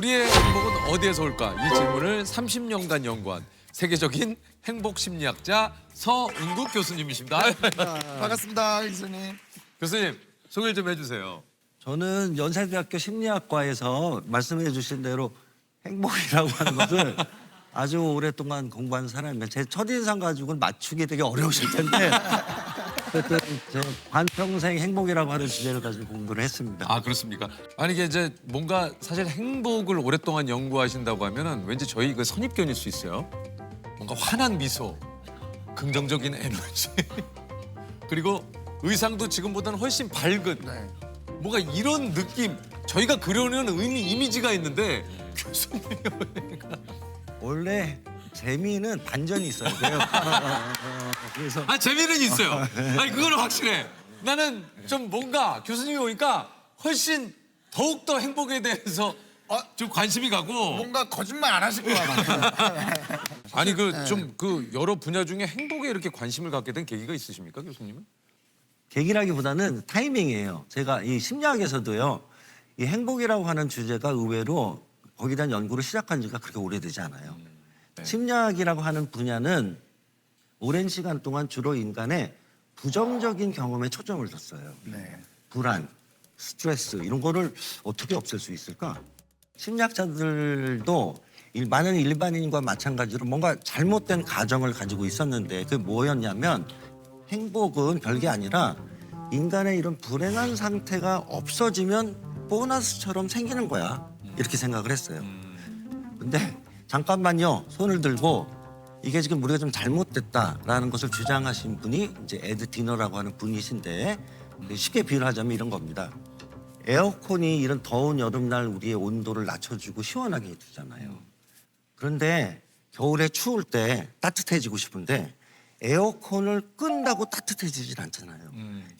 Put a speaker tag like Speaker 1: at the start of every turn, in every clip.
Speaker 1: 우리의 행복은 어디에서 올까? 이 질문을 30년간 연구한 세계적인 행복 심리학자 서은국 교수님이십니다.
Speaker 2: 반갑습니다, 교수님.
Speaker 1: 교수님, 소개 좀 해주세요.
Speaker 3: 저는 연세대학교 심리학과에서 말씀해 주신 대로 행복이라고 하는 것을 아주 오랫동안 공부한 사람이면 제 첫인상 가지고는 맞추기 되게 어려우실 텐데 어쨌든 제 반평생 행복이라고 하는 주제를 가지고 공부를 했습니다.
Speaker 1: 아, 그렇습니까? 아니 이게 이제 뭔가 사실 행복을 오랫동안 연구하신다고 하면은 왠지 저희 그 선입견일 수 있어요. 뭔가 환한 미소, 긍정적인 에너지, 그리고 의상도 지금보다는 훨씬 밝은 뭔가 이런 느낌. 저희가 그려는 이미지가 있는데 교수님이
Speaker 3: 원래 재미는 반전이 있어요. 그래서
Speaker 1: 아, 재미는 있어요. 아니 그거는 확실해. 나는 좀 뭔가 교수님이 오니까 훨씬 더욱더 행복에 대해서 좀 관심이 가고.
Speaker 2: 뭔가 거짓말 안 하실 것 같아요.
Speaker 1: 아니 그 좀 그 여러 분야 중에 행복에 이렇게 관심을 갖게 된 계기가 있으십니까, 교수님은?
Speaker 3: 계기라기보다는 타이밍이에요. 제가 이 심리학에서도요, 이 행복이라고 하는 주제가 의외로 거기에 대한 연구를 시작한 지가 그렇게 오래되지 않아요.
Speaker 1: 네.
Speaker 3: 심리학이라고 하는 분야는 오랜 시간 동안 주로 인간의 부정적인 경험에 초점을 뒀어요. 불안, 스트레스 이런 거를 어떻게 없앨 수 있을까? 심리학자들도 많은 일반인과 마찬가지로 뭔가 잘못된 가정을 가지고 있었는데 그게 뭐였냐면 행복은 별게 아니라 인간의 이런 불행한 상태가 없어지면 보너스처럼 생기는 거야. 이렇게 생각을 했어요. 근데 잠깐만요. 손을 들고 이게 지금 우리가 좀 잘못됐다라는 것을 주장하신 분이 이제 에드 디너라고 하는 분이신데 쉽게 비유를 하자면 이런 겁니다. 에어컨이 이런 더운 여름날 우리의 온도를 낮춰주고 시원하게 해주잖아요. 그런데 겨울에 추울 때 따뜻해지고 싶은데 에어컨을 끈다고 따뜻해지질 않잖아요.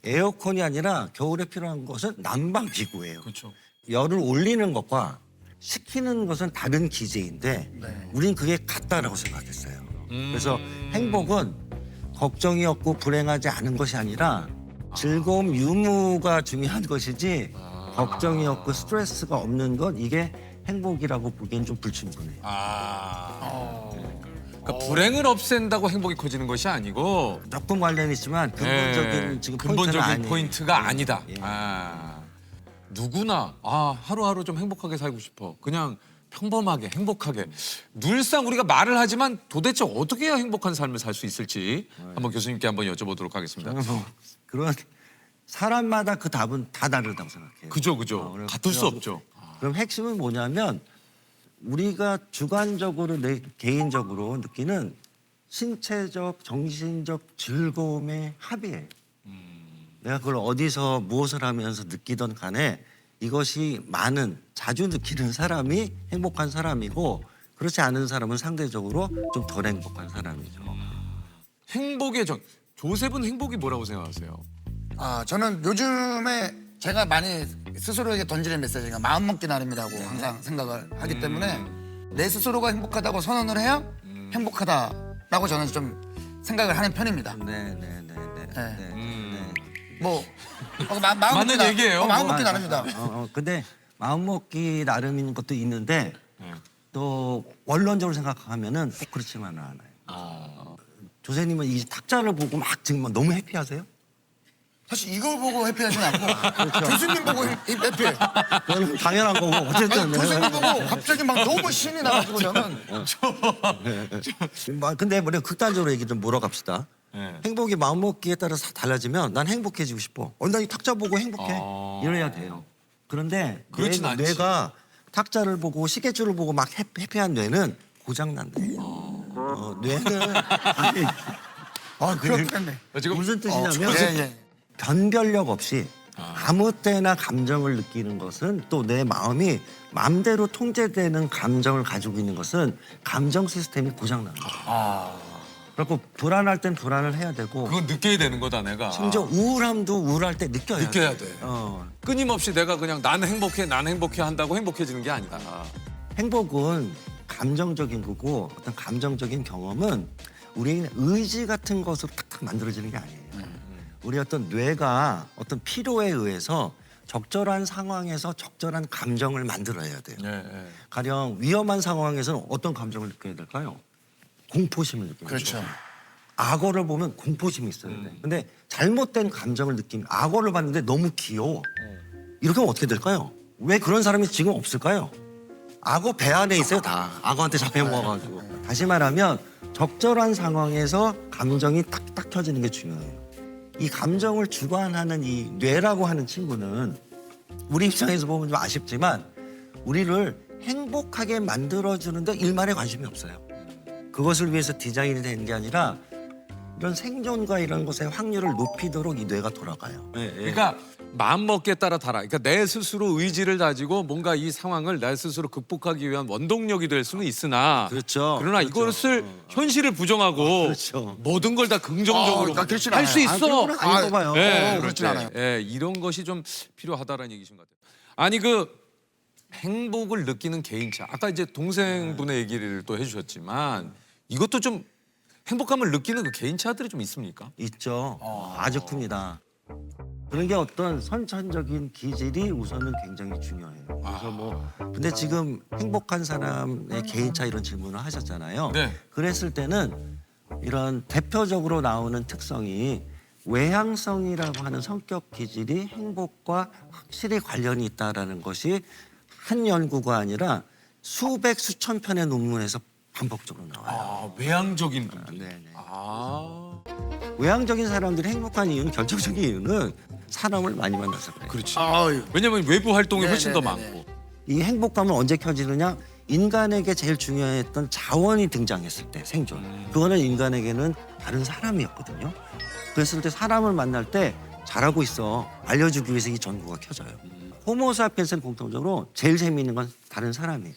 Speaker 3: 에어컨이 아니라 겨울에 필요한 것은 난방기구예요.
Speaker 1: 그렇죠.
Speaker 3: 열을 올리는 것과 식히는 것은 다른 기제인데 우린 그게 같다라고 생각했어요. 그래서 행복은 걱정이 없고 불행하지 않은 것이 아니라 즐거움, 유무가 중요한 것이지 걱정이 없고 스트레스가 없는 건 이게 행복이라고 보기엔 좀 불충분해요.
Speaker 1: 그러니까 불행을 없앤다고 행복이 커지는 것이 아니고
Speaker 3: 조금 관련이 있지만 근본적인 지금
Speaker 1: 근본적인
Speaker 3: 포인트는 아니에요.
Speaker 1: 포인트가 아니다.
Speaker 3: 예.
Speaker 1: 누구나 하루하루 좀 행복하게 살고 싶어. 그냥 평범하게 행복하게. 늘상 우리가 말을 하지만 도대체 어떻게 해야 행복한 삶을 살 수 있을지 한번 교수님께 한번 여쭤보도록 하겠습니다.
Speaker 3: 그런 사람마다 그 답은 다 다르다고 생각해요.
Speaker 1: 그죠.
Speaker 3: 그래서
Speaker 1: 같을 수 없죠.
Speaker 3: 그럼 핵심은 뭐냐면 우리가 주관적으로 내 개인적으로 느끼는 신체적, 정신적 즐거움의 합이에요. 내가 그걸 어디서 무엇을 하면서 느끼던 간에 이것이 자주 느끼는 사람이 행복한 사람이고 그렇지 않은 사람은 상대적으로 좀 덜 행복한 사람이죠.
Speaker 1: 행복의 조셉은 행복이 뭐라고 생각하세요?
Speaker 2: 저는 요즘에 제가 많이 스스로에게 던지는 메시지가 마음먹기 나름이라고 항상 생각을 하기 때문에 내 스스로가 행복하다고 선언을 해야 행복하다라고 저는 좀 생각을 하는 편입니다. 뭐
Speaker 1: 맞는 얘기예요.
Speaker 2: 마음먹기 나름이다.
Speaker 3: 근데 마음먹기 나름인 것도 있는데 또 원론적으로 생각하면은 꼭 그렇지만은 않아요. 조세님은 이 탁자를 보고 막 지금 너무 해피하세요?
Speaker 2: 사실 이걸 보고 해피하진 않고 교수님 보고 해피해.
Speaker 3: 그건 당연한 거고 어쨌든
Speaker 2: 아니, 교수님 보고 갑자기 막 너무 신이 나가지고 저는
Speaker 3: 근데 우리가 극단적으로 얘기 좀 몰아갑시다. 행복이 마음먹기에 따라서 달라지면 난 행복해지고 싶어. 난 이 탁자 보고 행복해. 이래야 돼요. 그런데
Speaker 1: 그렇진 않지.
Speaker 3: 뇌가 탁자를 보고 시계줄을 보고 막 해피한 뇌는 고장난대요. 뇌는
Speaker 2: 그렇겠네.
Speaker 1: 지금
Speaker 3: 무슨 뜻이냐면
Speaker 2: 예.
Speaker 3: 변별력 없이 아무 때나 감정을 느끼는 것은 또 내 마음이 마음대로 통제되는 감정을 가지고 있는 것은 감정 시스템이 고장나는 거예요. 그리고 불안할 땐 불안을 해야 되고
Speaker 1: 그건 느껴야 되는 거다 내가.
Speaker 3: 심지어 우울함도 우울할 때 느껴야
Speaker 1: 돼. 끊임없이 내가 그냥 난 행복해 한다고 행복해지는 게 아니다.
Speaker 3: 행복은 감정적인 거고 어떤 감정적인 경험은 우리의 의지 같은 것으로 탁탁 만들어지는 게 아니에요. 우리 어떤 뇌가 어떤 필요에 의해서 적절한 상황에서 적절한 감정을 만들어야 돼요.
Speaker 1: 예, 예.
Speaker 3: 가령 위험한 상황에서는 어떤 감정을 느껴야 될까요? 공포심을 느껴야
Speaker 2: 그렇죠.
Speaker 3: 돼요. 악어를 보면 공포심이 있어야 돼. 근데 잘못된 감정을 느끼면 악어를 봤는데 너무 귀여워. 이렇게 하면 어떻게 될까요? 왜 그런 사람이 지금 없을까요? 악어 배 안에 있어요 다. 악어한테 잡혀 먹어가지고. 다시 말하면 적절한 상황에서 감정이 딱딱 켜지는 게 중요해요. 이 감정을 주관하는 이 뇌라고 하는 친구는 우리 입장에서 보면 좀 아쉽지만 우리를 행복하게 만들어주는데 일말에 관심이 없어요. 그것을 위해서 디자인이 된 게 아니라 이런 생존과 이런 것의 확률을 높이도록 이 뇌가 돌아가요.
Speaker 1: 그러니까 마음 먹기에 따라 달아. 그러니까 내 스스로 의지를 다지고 뭔가 이 상황을 내 스스로 극복하기 위한 원동력이 될 수는 있으나
Speaker 3: 그렇죠.
Speaker 1: 그러나 이것을 현실을 부정하고
Speaker 3: 그렇죠.
Speaker 1: 모든 걸 다 긍정적으로
Speaker 2: 그렇진
Speaker 1: 할 수
Speaker 2: 않아요.
Speaker 1: 있어.
Speaker 3: 그건 아닌 거 봐요.
Speaker 1: 예,
Speaker 2: 그렇진
Speaker 1: 그럴 때,
Speaker 2: 않아요.
Speaker 1: 예, 이런 것이 좀 필요하다라는 얘기신 것 같아요. 아니 그 행복을 느끼는 개인차. 아까 이제 동생분의 얘기를 또 해주셨지만 이것도 좀 행복감을 느끼는 그 개인차들이 좀 있습니까?
Speaker 3: 있죠. 아주 큽니다. 그런 게 어떤 선천적인 기질이 우선은 굉장히 중요해요. 그래서 뭐 근데 지금 행복한 사람의 개인차 이런 질문을 하셨잖아요.
Speaker 1: 네.
Speaker 3: 그랬을 때는 이런 대표적으로 나오는 특성이 외향성이라고 하는 성격 기질이 행복과 확실히 관련이 있다라는 것이 한 연구가 아니라 수백 수천 편의 논문에서 반복적으로 나와요.
Speaker 1: 아, 외향적인 분들.
Speaker 3: 네네.
Speaker 1: 아,
Speaker 3: 외향적인 사람들이 행복한 이유는 결정적인 이유는 사람을 많이 만나서 그래요.
Speaker 1: 그렇지.
Speaker 2: 아유.
Speaker 1: 왜냐면 외부 활동이 훨씬 더
Speaker 2: 네네네네.
Speaker 1: 많고.
Speaker 3: 이 행복감은 언제 켜지느냐? 인간에게 제일 중요했던 자원이 등장했을 때 생존. 그거는 인간에게는 다른 사람이었거든요. 그랬을 때 사람을 만날 때 잘하고 있어 알려주기 위해서 이 전구가 켜져요. 호모사피엔스는 공통적으로 제일 재미있는 건 다른 사람이에요.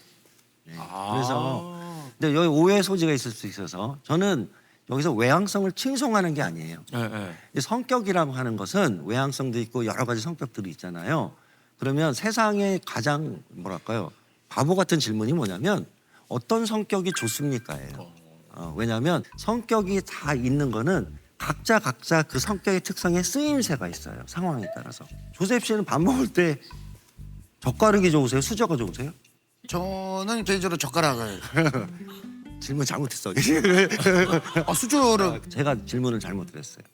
Speaker 3: 네. 그래서 근데 여기 오해 소지가 있을 수 있어서 저는 여기서 외향성을 칭송하는 게 아니에요.
Speaker 1: 예, 예.
Speaker 3: 이 성격이라고 하는 것은 외향성도 있고 여러 가지 성격들이 있잖아요. 그러면 세상에 가장 뭐랄까요 바보 같은 질문이 뭐냐면 어떤 성격이 좋습니까예요. 왜냐하면 성격이 다 있는 거는 각자 그 성격의 특성에 쓰임새가 있어요. 상황에 따라서. 조셉 씨는 밥 먹을 때 젓가락이 좋으세요? 수저가 좋으세요?
Speaker 2: 저는 개인적으로 젓가락을
Speaker 3: 질문 잘못했어.
Speaker 2: 수저를
Speaker 3: 제가 질문을 잘못드렸어요.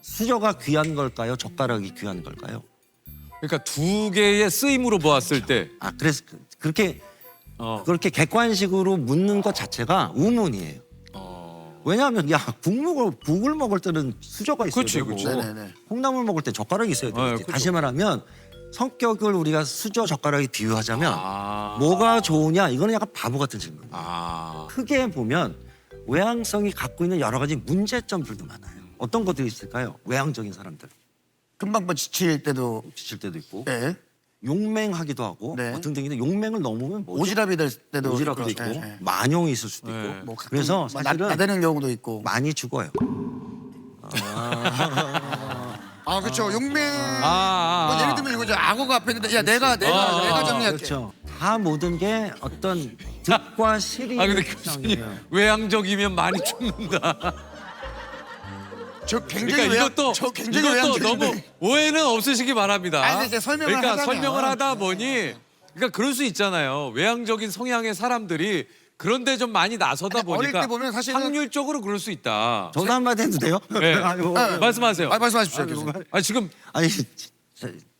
Speaker 3: 수저가 귀한 걸까요? 젓가락이 귀한 걸까요?
Speaker 1: 그러니까 두 개의 쓰임으로 보았을 때
Speaker 3: 아 그래서 그렇게
Speaker 1: 어.
Speaker 3: 그렇게 객관식으로 묻는 것 자체가 우문이에요. 왜냐하면 야 국을 먹을 때는 수저가 있어야
Speaker 1: 그치,
Speaker 3: 되고
Speaker 1: 그치.
Speaker 2: 네네네.
Speaker 3: 콩나물 먹을 때 젓가락이 있어야 되지.
Speaker 1: 그죠.
Speaker 3: 다시 말하면 성격을 우리가 수저 젓가락에 비유하자면
Speaker 1: 아.
Speaker 3: 뭐가 좋으냐 이거는 약간 바보 같은 질문이에요.
Speaker 1: 아,
Speaker 3: 크게 보면 외향성이 갖고 있는 여러 가지 문제점들도 많아요. 어떤 것들이 있을까요? 외향적인 사람들
Speaker 2: 금방 지칠 때도
Speaker 3: 지칠 때도 있고
Speaker 2: 네.
Speaker 3: 용맹하기도 하고
Speaker 2: 네.
Speaker 3: 등등인데 용맹을 넘으면 뭐죠?
Speaker 2: 오지랖이 될 때도
Speaker 3: 오지랖도 있고
Speaker 2: 네, 네.
Speaker 3: 만용이 있을 수도 있고
Speaker 1: 네.
Speaker 2: 뭐 가끔
Speaker 3: 그래서
Speaker 2: 뭐
Speaker 3: 사실은
Speaker 2: 나대는 경우도 있고.
Speaker 3: 많이 죽어요.
Speaker 2: 그렇죠. 용맹.
Speaker 1: 아.
Speaker 2: 뭐 예를 들면 이거죠. 악어가 앞에 있는데 야 내가 정리할게.
Speaker 3: 그렇죠. 다 모든 게 어떤 득과 실이
Speaker 1: 아 근데
Speaker 3: 있는
Speaker 1: 교수님
Speaker 3: 특성이에요.
Speaker 1: 외향적이면 많이 죽는다.
Speaker 2: 저 굉장히
Speaker 1: 그러니까
Speaker 2: 저 굉장히
Speaker 1: 이것도
Speaker 2: 외향적인데.
Speaker 1: 너무 오해는 없으시기 바랍니다.
Speaker 2: 아니, 근데 이제 설명을
Speaker 1: 그러니까
Speaker 2: 하자면.
Speaker 1: 설명을 하다 보니 그러니까 그럴 수 있잖아요. 외향적인 성향의 사람들이 그런데 좀 많이 나서다
Speaker 2: 아니, 어릴
Speaker 1: 보니까
Speaker 2: 때 보면 사실은-
Speaker 1: 확률적으로 그럴 수 있다.
Speaker 3: 저도 한마디 해도 돼요?
Speaker 1: 네.
Speaker 3: 아니, 뭐,
Speaker 1: 말씀하세요.
Speaker 2: 말씀하십시오. 교수님.
Speaker 1: 아 지금
Speaker 3: 아니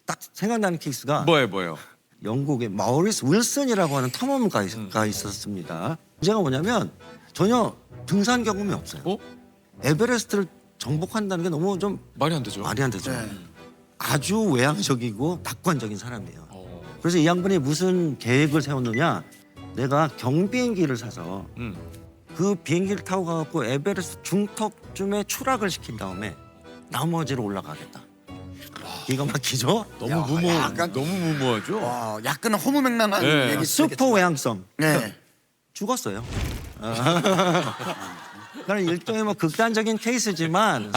Speaker 3: 딱 생각나는 케이스가
Speaker 1: 뭐예요?
Speaker 3: 영국의 마우리스 윌슨이라고 하는 탐험가가 있었습니다. 문제가 뭐냐면 전혀 등산 경험이 없어요.
Speaker 1: 어?
Speaker 3: 에베레스트를 정복한다는 게 너무 좀
Speaker 1: 말이 안 되죠.
Speaker 3: 말이 안 되죠.
Speaker 2: 네.
Speaker 3: 아주 외향적이고 낙관적인 사람이에요. 그래서 이 양반이 무슨 계획을 세웠느냐? 내가 경비행기를 사서 그 비행기를 타고 가갖고 에베레스트 중턱쯤에 추락을 시킨 다음에 나머지로 올라가겠다. 기가 막히죠?
Speaker 1: 너무 무모하죠.
Speaker 2: 와, 약간 허무맹랑한
Speaker 1: 네.
Speaker 2: 얘기.
Speaker 3: 슈퍼 외향성.
Speaker 2: 네.
Speaker 3: 죽었어요. 그러니까 일종의 뭐 극단적인 케이스지만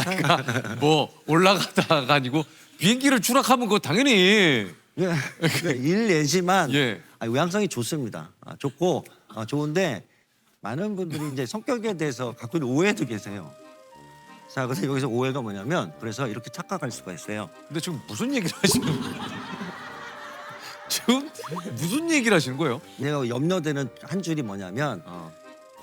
Speaker 1: 뭐 올라가다가 아니고 비행기를 추락하면 그거 당연히
Speaker 3: 일례지만
Speaker 1: 예.
Speaker 3: 외향성이 좋습니다. 좋고 좋은데 많은 분들이 이제 성격에 대해서 갖고 있는 오해도 계세요. 자, 그래서 여기서 오해가 뭐냐면 그래서 이렇게 착각할 수가 있어요.
Speaker 1: 근데 지금 무슨 얘기를 하시는 거예요? 지금 무슨 얘기를 하시는 거예요?
Speaker 3: 내가 염려되는 한 줄이 뭐냐면
Speaker 1: 어.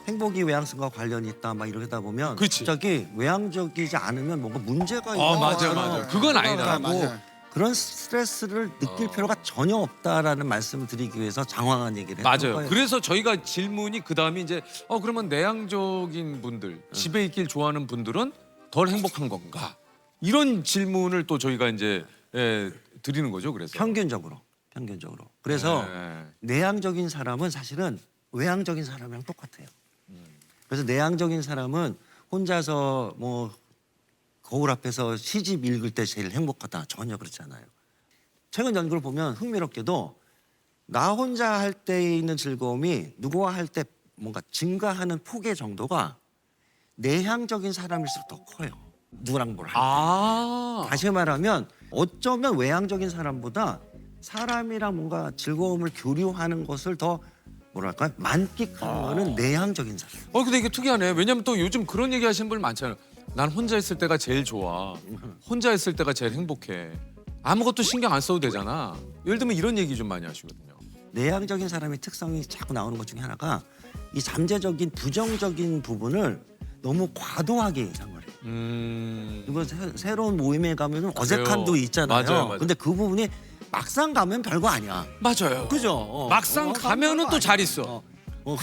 Speaker 3: 행복이 외향성과 관련이 있다 막 이러다 보면
Speaker 1: 그치.
Speaker 3: 갑자기 외향적이지 않으면 뭔가 문제가 있다.
Speaker 1: 맞아. 그건 아니다.
Speaker 2: 맞아요.
Speaker 3: 그런 스트레스를 느낄 필요가 전혀 없다라는 말씀을 드리기 위해서 장황한 얘기를 했던
Speaker 1: 맞아요.
Speaker 3: 거예요.
Speaker 1: 그래서 저희가 질문이 그 다음에 이제 그러면 내향적인 분들, 집에 있길 좋아하는 분들은 덜 행복한 건가? 이런 질문을 또 저희가 이제 드리는 거죠. 그래서
Speaker 3: 평균적으로. 그래서
Speaker 1: 네.
Speaker 3: 내향적인 사람은 사실은 외향적인 사람이랑 똑같아요. 그래서 내향적인 사람은 혼자서 뭐 거울 앞에서 시집 읽을 때 제일 행복하다. 전혀 그렇지 않아요. 최근 연구를 보면 흥미롭게도 나 혼자 할 때 있는 즐거움이 누구와 할 때 뭔가 증가하는 폭의 정도가 내향적인 사람일수록 더 커요. 누구랑 뭘 할 때. 다시 말하면 어쩌면 외향적인 사람보다 사람이랑 뭔가 즐거움을 교류하는 것을 더 뭐랄까 만끽하는 거는 내향적인 사람.
Speaker 1: 근데 이게 특이하네. 왜냐면 또 요즘 그런 얘기 하시는 분 많잖아요. 난 혼자 있을 때가 제일 좋아. 혼자 있을 때가 제일 행복해. 아무것도 신경 안 써도 되잖아. 예를 들면 이런 얘기 좀 많이 하시거든요.
Speaker 3: 내향적인 사람의 특성이 자꾸 나오는 것 중에 하나가 이 잠재적인 부정적인 부분을 너무 과도하게 예상을 해요. 이거 새로운 모임에 가면 어색함도 있잖아요.
Speaker 1: 맞아요.
Speaker 3: 근데 그 부분이 막상 가면 별거 아니야.
Speaker 1: 맞아요.
Speaker 3: 그죠?
Speaker 1: 막상 가면은 또 잘 있어.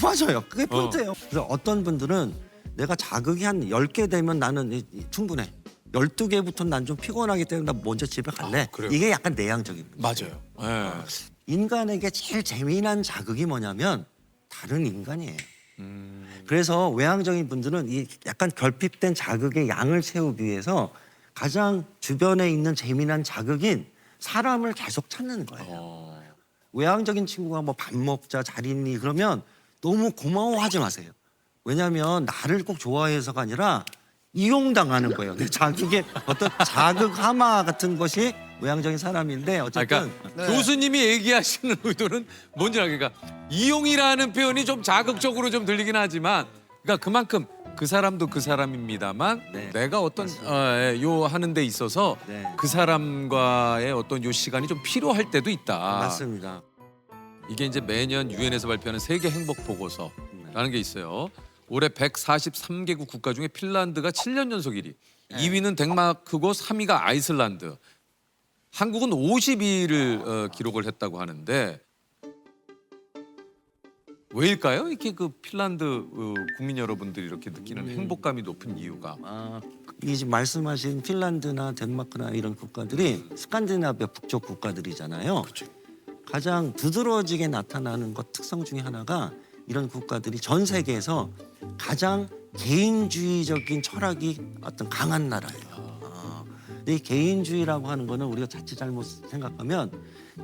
Speaker 3: 맞아요. 그게 포인트예요. 그래서 어떤 분들은 내가 자극이 한 10개 되면 나는 충분해. 12개부터는 난 좀 피곤하기 때문에 나 먼저 집에 갈래.
Speaker 1: 그래요?
Speaker 3: 이게 약간 내향적인 거죠.
Speaker 1: 맞아요. 예.
Speaker 3: 인간에게 제일 재미난 자극이 뭐냐면 다른 인간이에요. 그래서 외향적인 분들은 이 약간 결핍된 자극의 양을 채우기 위해서 가장 주변에 있는 재미난 자극인 사람을 계속 찾는 거예요. 외향적인 친구가 뭐 밥 먹자 잘 있니 그러면 너무 고마워하지 마세요. 왜냐하면 나를 꼭 좋아해서가 아니라 이용당하는 거예요. 근데 자극의 어떤 자극 하마 같은 것이 외향적인 사람인데 어쨌든
Speaker 1: 그러니까 교수님이 얘기하시는 의도는 뭔지 알겠까? 이용이라는 표현이 좀 자극적으로 좀 들리긴 하지만, 그러니까 그만큼 그 사람도 그 사람입니다만
Speaker 3: 네.
Speaker 1: 내가 어떤 요 하는 데 있어서
Speaker 3: 네.
Speaker 1: 그 사람과의 어떤 요 시간이 좀 필요할 때도 있다.
Speaker 3: 맞습니다.
Speaker 1: 이게 이제 매년 유엔에서 발표하는 세계 행복 보고서라는 게 있어요. 올해 143개국 국가 중에 핀란드가 7년 연속 1위, 2위는 덴마크고 3위가 아이슬란드. 한국은 52위를 기록을 했다고 하는데 왜일까요? 이렇게 그 핀란드 국민 여러분들이 이렇게 느끼는 행복감이 높은 이유가.
Speaker 3: 이 지금 말씀하신 핀란드나 덴마크나 이런 국가들이 스칸디나비아 북쪽 국가들이잖아요. 가장 두드러지게 나타나는 것 특성 중에 하나가 이런 국가들이 전 세계에서 가장 개인주의적인 철학이 어떤 강한 나라예요. 근데 이 개인주의라고 하는 거는 우리가 자칫 잘못 생각하면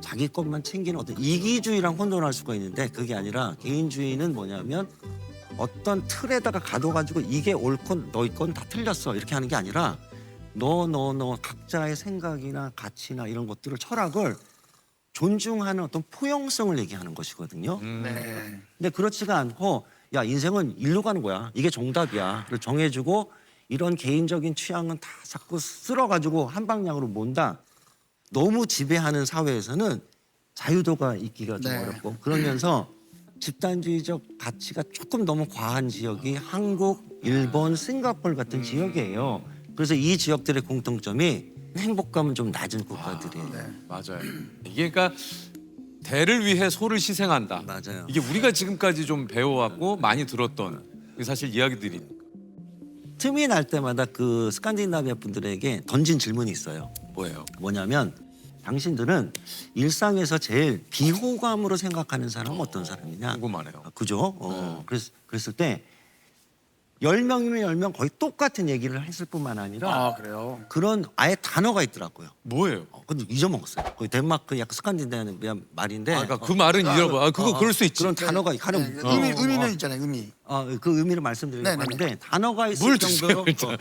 Speaker 3: 자기 것만 챙기는 어떤 이기주의랑 혼돈할 수가 있는데 그게 아니라 개인주의는 뭐냐면 어떤 틀에다가 가둬가지고 이게 옳건 너희 건 다 틀렸어 이렇게 하는 게 아니라 너 각자의 생각이나 가치나 이런 것들을 철학을 존중하는 어떤 포용성을 얘기하는 것이거든요.
Speaker 2: 네.
Speaker 3: 근데 그렇지가 않고 야 인생은 일로 가는 거야. 이게 정답이야를 정해주고 이런 개인적인 취향은 다 자꾸 쓸어가지고 한 방향으로 몬다. 너무 지배하는 사회에서는 자유도가 있기가 좀
Speaker 2: 네.
Speaker 3: 어렵고 그러면서 집단주의적 가치가 조금 너무 과한 지역이 한국, 일본, 싱가포르 같은 지역이에요. 그래서 이 지역들의 공통점이 행복감은 좀 낮은 국가들이에요.
Speaker 1: 맞아요. 이게 그러니까 대를 위해 소를 희생한다.
Speaker 3: 맞아요.
Speaker 1: 이게 우리가 지금까지 좀 배워왔고 많이 들었던 사실 이야기들이.
Speaker 3: 틈이 날 때마다 그 스칸디나비아 분들에게 던진 질문이 있어요.
Speaker 1: 뭐예요?
Speaker 3: 뭐냐면 당신들은 일상에서 제일 비호감으로 생각하는 사람은 어떤 사람이냐?
Speaker 1: 궁금하네요.
Speaker 3: 그죠? 그랬을 때 10명이면 10명 거의 똑같은 얘기를 했을 뿐만 아니라
Speaker 2: 그래요?
Speaker 3: 그런 아예 단어가 있더라고요.
Speaker 1: 뭐예요?
Speaker 3: 근데 잊어먹었어요. 그 덴마크 약간 스칸디나비아 말인데
Speaker 1: 그러니까 그 말은 잃어버. 그거 그럴 수 있지.
Speaker 3: 그런 단어가 가령
Speaker 2: 의미는 있잖아요. 의미.
Speaker 3: 그 의미를 말씀드리려고
Speaker 2: 네네네.
Speaker 3: 하는데 단어가 있을
Speaker 1: 물 드세요,
Speaker 3: 정도로
Speaker 1: 일단.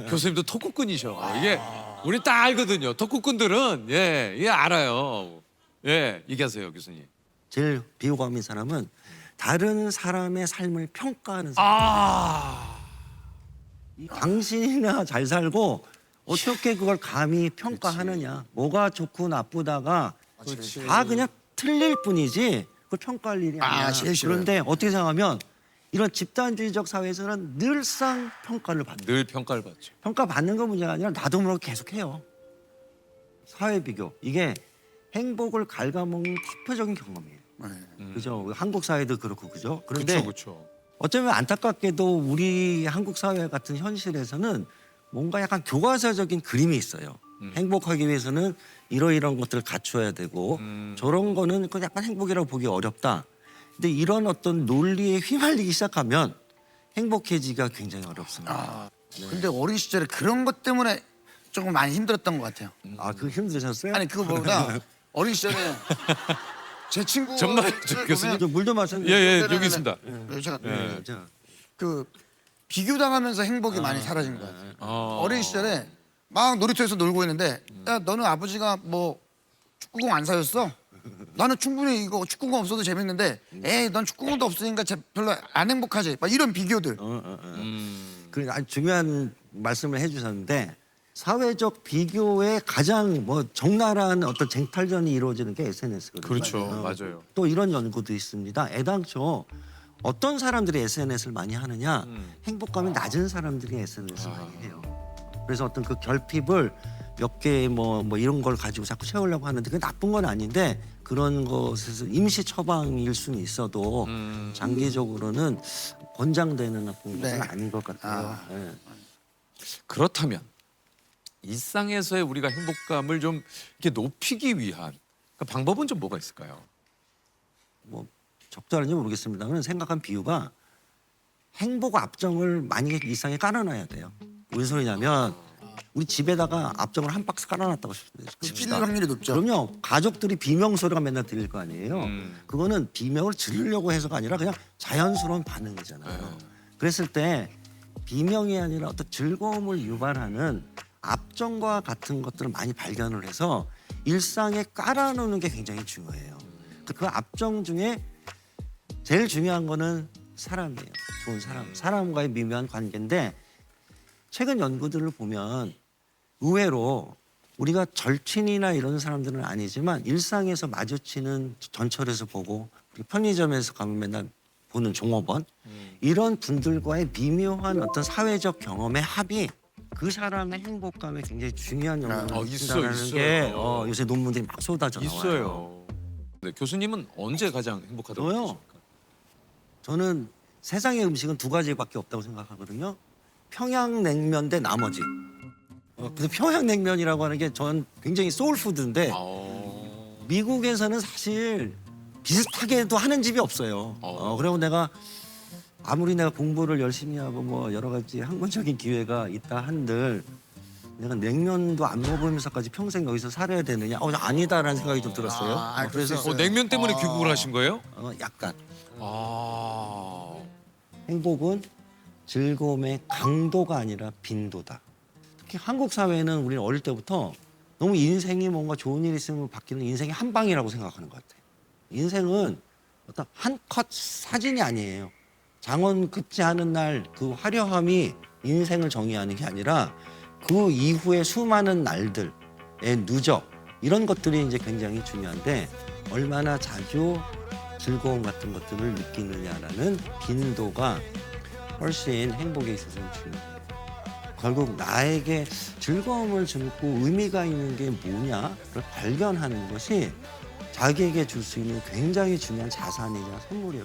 Speaker 1: 교수님도 토크꾼이셔. 이게 우리 딱 알거든요. 토크꾼들은 예 알아요. 예, 얘기하세요, 교수님.
Speaker 3: 제일 비호감인 사람은 다른 사람의 삶을 평가하는 사람. 당신이나 잘 살고 어떻게 그걸 감히 평가하느냐. 뭐가 좋고 나쁘다가 다 그냥 틀릴 뿐이지 그걸 평가할 일이 아니야.
Speaker 2: 제일 싫어요.
Speaker 3: 그런데 어떻게 생각하면 이런 집단주의적 사회에서는 늘상 평가를 받는
Speaker 1: 늘 평가를 받죠.
Speaker 3: 평가받는 거 문제가 아니라 나도 모르게 계속해요. 사회 비교. 이게 행복을 갉아먹는 대표적인 경험이에요. 그죠? 한국 사회도 그렇고 그죠? 그런데
Speaker 1: 그렇죠.
Speaker 3: 어쩌면 안타깝게도 우리 한국 사회 같은 현실에서는 뭔가 약간 교과서적인 그림이 있어요. 행복하기 위해서는 이러이러한 것들을 갖춰야 되고 저런 거는 그 약간 행복이라고 보기 어렵다. 근데 이런 어떤 논리에 휘말리기 시작하면 행복해지기가 굉장히 어렵습니다.
Speaker 2: 근데 어린 시절에 그런 것 때문에 조금 많이 힘들었던 것 같아요.
Speaker 3: 아, 그거 힘드셨어요?
Speaker 2: 아니 그거보다 어린 시절에 제 친구
Speaker 1: 정말 교수님
Speaker 3: 저 물도 마셨는데.
Speaker 1: 예, 여기 있습니다.
Speaker 2: 제가
Speaker 3: 자,
Speaker 2: 그 비교당하면서 행복이 많이 사라진 것 같아요.
Speaker 1: 어.
Speaker 2: 어린 시절에 막 놀이터에서 놀고 있는데 야 너는 아버지가 뭐 축구공 안 사줬어? 나는 충분히 이거 축구공 없어도 재밌는데 에이 넌 축구공도 없으니까 별로 안 행복하지. 막 이런 비교들.
Speaker 3: 그 아주 중요한 말씀을 해주셨는데 사회적 비교의 가장 뭐 적나라한 어떤 쟁탈전이 이루어지는 게 SNS거든요.
Speaker 1: 그렇죠. 맞아요.
Speaker 3: 또 이런 연구도 있습니다. 애당초 어떤 사람들이 SNS를 많이 하느냐, 행복감이 낮은 사람들이 SNS를 많이 해요. 그래서 어떤 그 결핍을 몇 개 뭐 이런 걸 가지고 자꾸 채우려고 하는데 그게 나쁜 건 아닌데 그런 것에서 임시 처방일 수는 있어도 장기적으로는 권장되는 나쁜 것은
Speaker 2: 네.
Speaker 3: 아닌 것 같아요. 네.
Speaker 1: 그렇다면 일상에서의 우리가 행복감을 좀 이렇게 높이기 위한 그 방법은 좀 뭐가 있을까요?
Speaker 3: 뭐 적절한지 모르겠습니다만 생각한 비유가 행복 압정을 만약에 일상에 깔아놔야 돼요. 무슨 소리냐면 우리 집에다가 압정을 한 박스 깔아놨다고
Speaker 2: 찔릴 확률이 높죠.
Speaker 3: 그럼요. 가족들이 비명 소리가 맨날 들릴 거 아니에요. 그거는 비명을 지르려고 해서가 아니라 그냥 자연스러운 반응이잖아요. 그랬을 때 비명이 아니라 어떤 즐거움을 유발하는 압정과 같은 것들을 많이 발견을 해서 일상에 깔아놓는 게 굉장히 중요해요. 그 압정 중에 제일 중요한 거는 사람이에요. 좋은 사람. 사람과의 미묘한 관계인데 최근 연구들을 보면 의외로 우리가 절친이나 이런 사람들은 아니지만 일상에서 마주치는 전철에서 보고 편의점에서 가면 맨날 보는 종업원 이런 분들과의 미묘한 어떤 사회적 경험의 합이 그 사람의 행복감에 굉장히 중요한 영향을 준다는
Speaker 1: 있어요.
Speaker 3: 게 요새 논문들이 막 쏟아져 나와요.
Speaker 1: 있어요. 네, 교수님은 언제 가장 행복하다고
Speaker 3: 저요?
Speaker 1: 느끼십니까?
Speaker 3: 저는 세상의 음식은 두 가지밖에 없다고 생각하거든요. 평양냉면 대 나머지. 그래서 평양냉면이라고 하는 게 전 굉장히 소울푸드인데 미국에서는 사실 비슷하게도 하는 집이 없어요. 그리고 내가 아무리 내가 공부를 열심히 하고 뭐 여러 가지 학문적인 기회가 있다 한들 내가 냉면도 안 먹으면서까지 평생 여기서 살아야 되느냐? 아니다라는 생각이 좀 들었어요.
Speaker 2: 그래서
Speaker 1: 냉면 때문에 귀국을 하신 거예요?
Speaker 3: 약간
Speaker 1: 아.
Speaker 3: 행복은 즐거움의 강도가 아니라 빈도다. 특히 한국 사회는 우리는 어릴 때부터 너무 인생이 뭔가 좋은 일이 있으면 바뀌는 인생의 한 방이라고 생각하는 것 같아요. 인생은 어떤 한 컷 사진이 아니에요. 장원 급제하는 날 그 화려함이 인생을 정의하는 게 아니라 그 이후의 수많은 날들의 누적 이런 것들이 이제 굉장히 중요한데 얼마나 자주 즐거움 같은 것들을 느끼느냐라는 빈도가 훨씬 행복에 있어서는 중요해요. 결국 나에게 즐거움을 주고 의미가 있는 게 뭐냐를 발견하는 것이 자기에게 줄 수 있는 굉장히 중요한 자산이자 선물이에요.